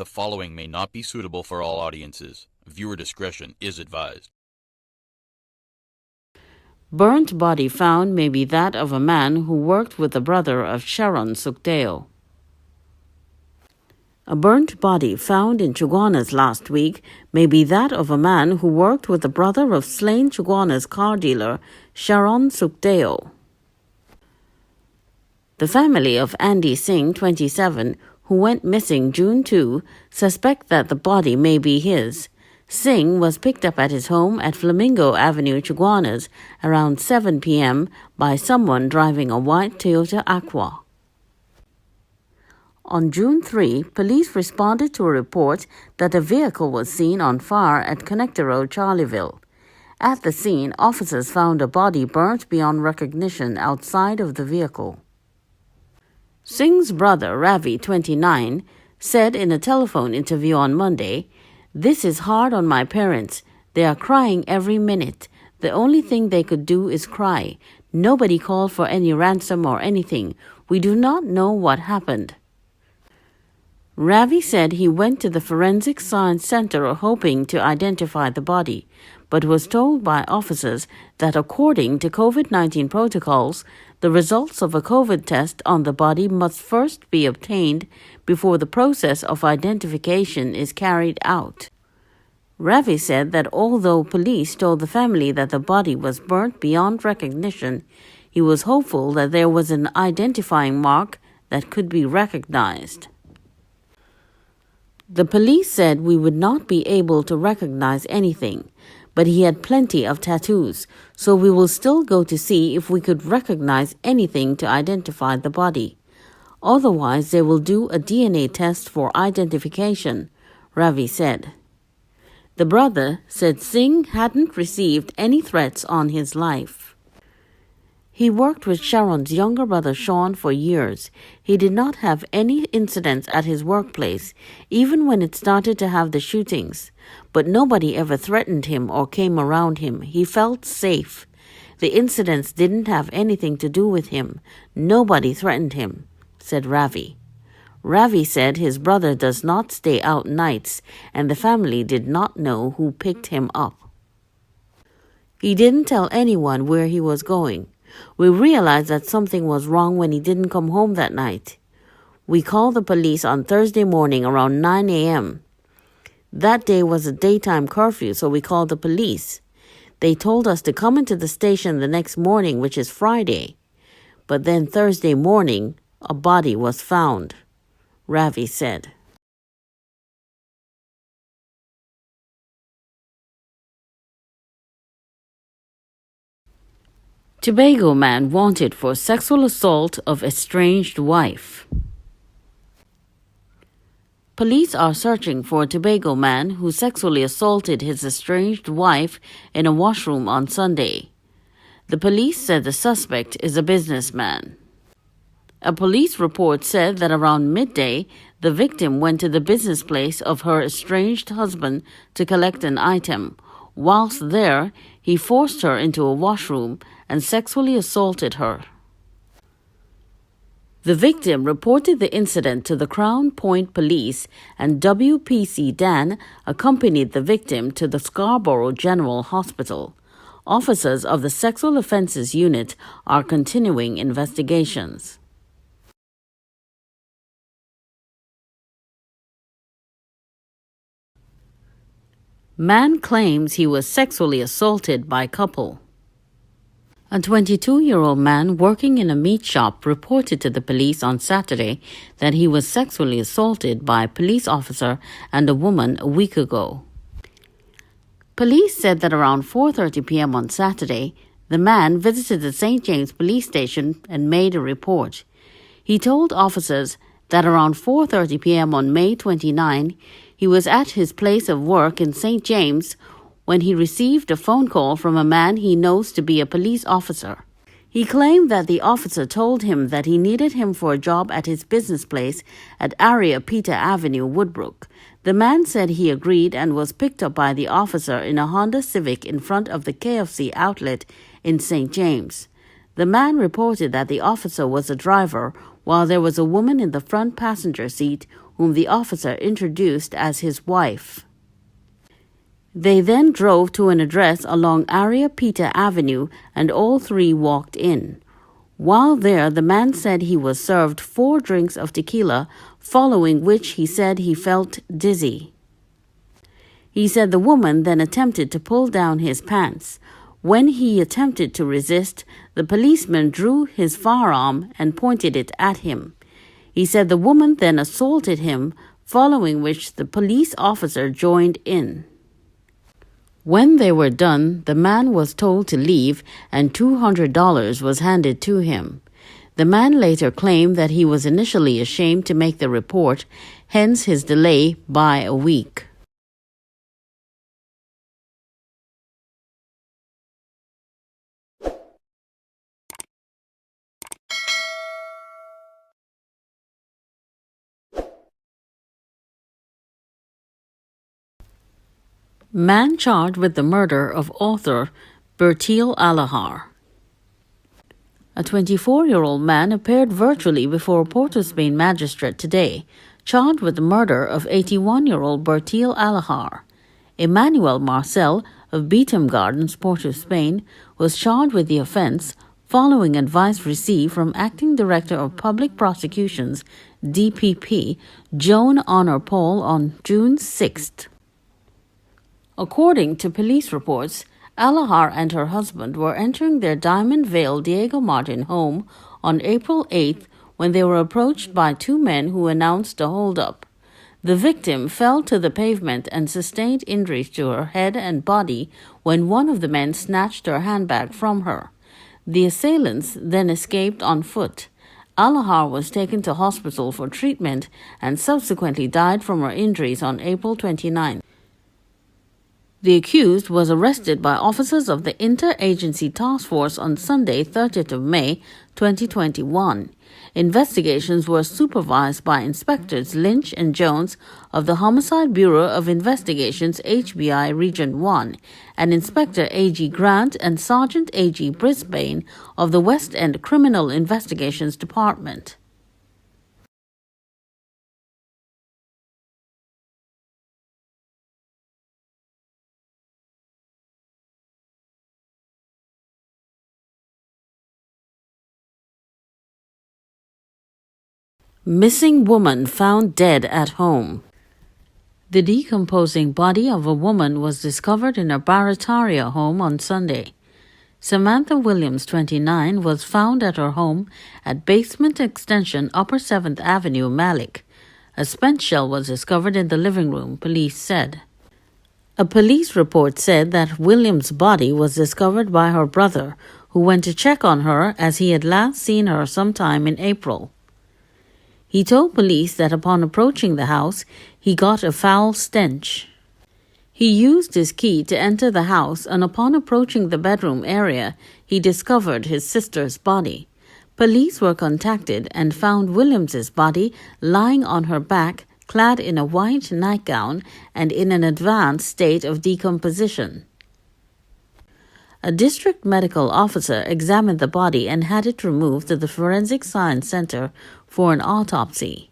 The following may not be suitable for all audiences. Viewer discretion is advised. Burnt body found may be that of a man who worked with the brother of Sharon Sukhdeo. A burnt body found in Chaguanas last week may be that of a man who worked with the brother of slain Chaguanas car dealer Sharon Sukhdeo. The family of Andy Singh, 27, who went missing June 2, suspect that the body may be his. Singh was picked up at his home at Flamingo Avenue, Chaguanas, around 7 p.m. by someone driving a white Toyota Aqua. On June 3, police responded to a report that a vehicle was seen on fire at Connector Road, Charleville. At the scene, officers found a body burnt beyond recognition outside of the vehicle. Singh's brother, Ravi, 29, said in a telephone interview on Monday, "This is hard on my parents. They are crying every minute. The only thing they could do is cry. Nobody called for any ransom or anything. We do not know what happened." Ravi said he went to the Forensic Science Center hoping to identify the body, but was told by officers that according to COVID-19 protocols, the results of a COVID test on the body must first be obtained before the process of identification is carried out. Ravi said that although police told the family that the body was burnt beyond recognition, he was hopeful that there was an identifying mark that could be recognized. The police said we would not be able to recognize anything, but he had plenty of tattoos, so we will still go to see if we could recognize anything to identify the body. Otherwise, they will do a DNA test for identification, Ravi said. The brother said Singh hadn't received any threats on his life. He worked with Sharon's younger brother Sean for years. He did not have any incidents at his workplace, even when it started to have the shootings. But nobody ever threatened him or came around him. He felt safe. The incidents didn't have anything to do with him. Nobody threatened him, said Ravi. Ravi said his brother does not stay out nights, and the family did not know who picked him up. He didn't tell anyone where he was going. We realized that something was wrong when he didn't come home that night. We called the police on Thursday morning around 9 a.m. That day was a daytime curfew, so we called the police. They told us to come into the station the next morning, which is Friday. But then Thursday morning, a body was found, Ravi said. Tobago man wanted for sexual assault of estranged wife. Police are searching for a Tobago man who sexually assaulted his estranged wife in a washroom on Sunday. The police said the suspect is a businessman. A police report said that around midday, the victim went to the business place of her estranged husband to collect an item. Whilst there, he forced her into a washroom and sexually assaulted her. The victim reported the incident to the Crown Point Police, and WPC Dan accompanied the victim to the Scarborough General Hospital. Officers of the Sexual Offences Unit are continuing investigations. Man claims he was sexually assaulted by couple. A 22-year-old man working in a meat shop reported to the police on Saturday that he was sexually assaulted by a police officer and a woman a week ago. Police said that around 4:30 p.m. on Saturday, the man visited the St. James police station and made a report. He told officers that around 4:30 p.m. on May 29, he was at his place of work in St. James when he received a phone call from a man he knows to be a police officer. He claimed that the officer told him that he needed him for a job at his business place at Area Peter Avenue, Woodbrook. The man said he agreed and was picked up by the officer in a Honda Civic in front of the KFC outlet in St. James. The man reported that the officer was a driver while there was a woman in the front passenger seat whom the officer introduced as his wife. They then drove to an address along Ariapita Avenue and all three walked in. While there, the man said he was served 4 drinks of tequila, following which he said he felt dizzy. He said the woman then attempted to pull down his pants. When he attempted to resist, the policeman drew his firearm and pointed it at him. He said the woman then assaulted him, following which the police officer joined in. When they were done, the man was told to leave and $200 was handed to him. The man later claimed that he was initially ashamed to make the report, hence his delay by a week. Man charged with the murder of author Bertil Alahar. A 24-year-old man appeared virtually before a Port of Spain magistrate today, charged with the murder of 81-year-old Bertil Alahar. Emmanuel Marcel of Beetham Gardens, Port of Spain, was charged with the offence following advice received from Acting Director of Public Prosecutions, DPP, Joan Honor Paul on June 6th. According to police reports, Alahar and her husband were entering their Diamond Vale Diego Martin home on April 8th when they were approached by 2 men who announced a hold-up. The victim fell to the pavement and sustained injuries to her head and body when one of the men snatched her handbag from her. The assailants then escaped on foot. Alahar was taken to hospital for treatment and subsequently died from her injuries on April 29th. The accused was arrested by officers of the Inter-Agency Task Force on Sunday, 30th of May, 2021. Investigations were supervised by Inspectors Lynch and Jones of the Homicide Bureau of Investigations HBI Region 1 and Inspector A.G. Grant and Sergeant A.G. Brisbane of the West End Criminal Investigations Department. Missing woman found dead at home. The decomposing body of a woman was discovered in a Barataria home on Sunday. Samantha Williams, 29, was found at her home at Basement Extension, Upper 7th Avenue, Malik. A spent shell was discovered in the living room, police said. A police report said that Williams' body was discovered by her brother, who went to check on her as he had last seen her sometime in April. He told police that upon approaching the house, he got a foul stench. He used his key to enter the house, and upon approaching the bedroom area, he discovered his sister's body. Police were contacted and found Williams's body lying on her back, clad in a white nightgown and in an advanced state of decomposition. A district medical officer examined the body and had it removed to the Forensic Science Center for an autopsy.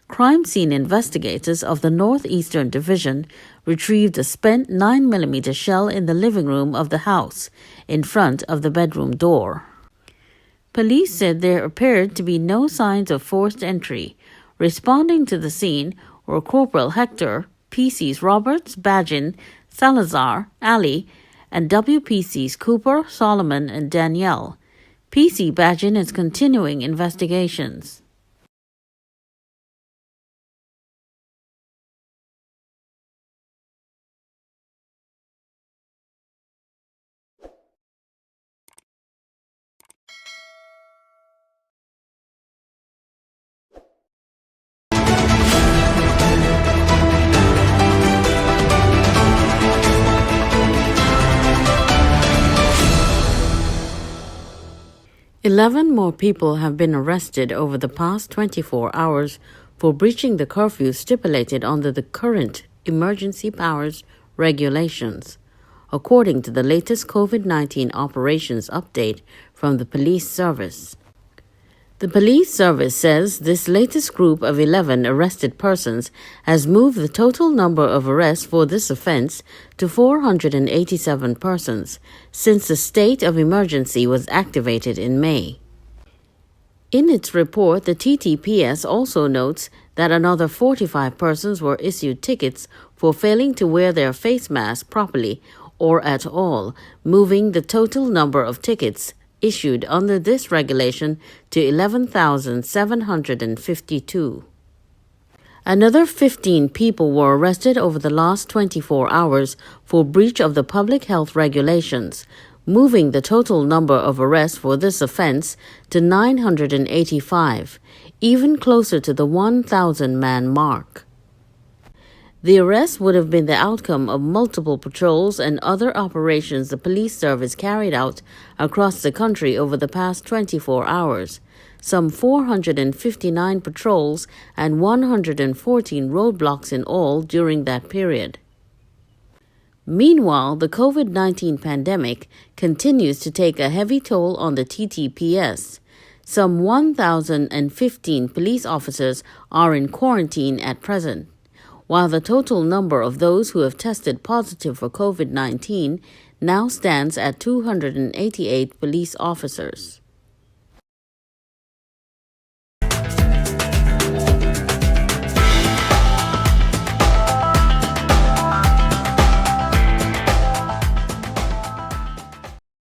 Crime scene investigators of the Northeastern Division retrieved a spent 9mm shell in the living room of the house, in front of the bedroom door. Police said there appeared to be no signs of forced entry. Responding to the scene were Corporal Hector, PCs Roberts, Badgin, Salazar, Ali, and WPCs Cooper, Solomon, and Danielle. PC Badgin is continuing investigations. Eleven more people have been arrested over the past 24 hours for breaching the curfew stipulated under the current emergency powers regulations, according to the latest COVID-19 operations update from the police service. The police service says this latest group of 11 arrested persons has moved the total number of arrests for this offense to 487 persons since the state of emergency was activated in May. In its report, the TTPS also notes that another 45 persons were issued tickets for failing to wear their face mask properly or at all, moving the total number of tickets issued under this regulation to 11,752. Another 15 people were arrested over the last 24 hours for breach of the public health regulations, moving the total number of arrests for this offense to 985, even closer to the 1,000-man mark. The arrest would have been the outcome of multiple patrols and other operations the police service carried out across the country over the past 24 hours, some 459 patrols and 114 roadblocks in all during that period. Meanwhile, the COVID-19 pandemic continues to take a heavy toll on the TTPS. Some 1,015 police officers are in quarantine at present, while the total number of those who have tested positive for COVID-19 now stands at 288 police officers.